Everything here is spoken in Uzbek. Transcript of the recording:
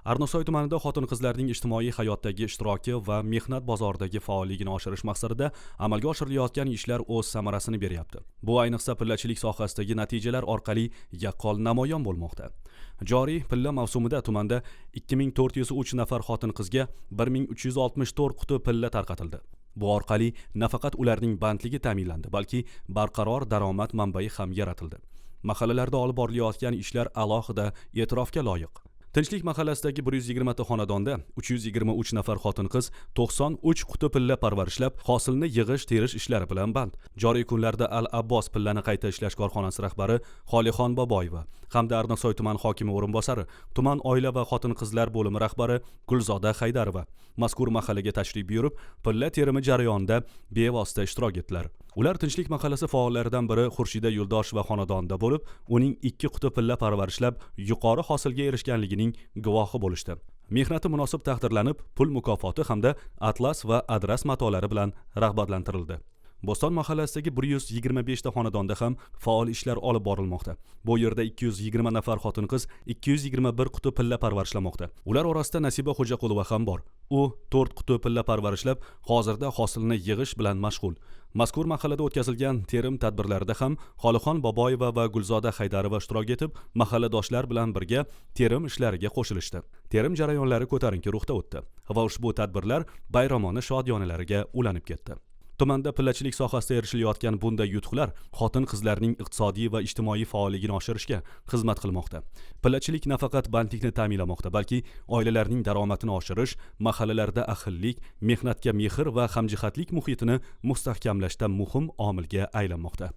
Arnasoy tumanida xotin-qizlarning ijtimoiy hayotdagi ishtiroki va mehnat bozoridagi faolligini oshirish maqsadida amalga oshirilayotgan ishlar o'z samarasini beryapti. Bu ayniqsa pillachilik sohasidagi natijalar orqali yaqqol namoyon bo'lmoqda. Joriy pilla mavsumida tumanda 2403 nafar xotin-qizga 1364 quti pilla tarqatildi. Bu orqali nafaqat ularning bandligi ta'minlandi, balki barqaror daromad manbai ham yaratildi. Mahallalarda olib borilayotgan ishlar alohida e'tirofga loyiq. Tinchlik mahallasidagi 120 ta xonadonda 323 nafar xotin-qiz 93 quti pilla parvarishlab, hosilni yig'ish-terish ishlari bilan band. Joriy kunlarda Al-Abbos pillani qayta ishlash korxonasi rahbari Xolixon Boboyeva hamda Arnasoy tuman hokimi o'rinbosari, tuman oila va xotin-qizlar bo'limi rahbari Gulzoda Haydarova mazkur mahallaga tashrif buyurib, pilla terimi jarayonida bevosita ishtirok etdilar. Ular Tinchlik mahallasi faollaridan biri Xurshida Yo'ldoshev xonadonida bo'lib, uning 2 quti pilla parvarishlab, yuqori hosilga erishganligining guvohi bo'lishdi. Mehnati munosib taqdirlanib, pul mukofoti hamda atlas va adras matolari bilan rag'batlantirildi. Bo'ston mahallasidagi 125 ta xonadonda ham faol ishlar olib borilmoqda. Bu yerda 220 nafar xotin-qiz 221 quti pilla parvarishlamoqda. Ular orasida Nasiba Xo'jaqulova ham bor. U 4 quti pilla parvarishlab, hozirda hosilni yig'ish bilan mashg'ul. Mazkur mahallada o'tkazilgan terim tadbirlarida ham Xolixon Boboyeva va Gulzoda Haydarova ishtirok etib, mahalladoshlar bilan birga terim ishlariga qo'shilishdi. Terim jarayonlari ko'tarinki ruhda o'tdi va ushbu tadbirlar bayramona shodiyonalariga ulanib ketdi. Tumanda pillachilik sohasida erishilayotgan bunday yutuqlar xotin-qizlarning iqtisodiy va ijtimoiy faolligini oshirishga xizmat qilmoqda. Pillachilik nafaqat bandlikni ta'minlamoqda, balki oilalarning daromadini oshirish, mahallalarda ahillik, mehnatga mehr va hamjihatlik muhitini mustahkamlashda muhim omilga aylanmoqda.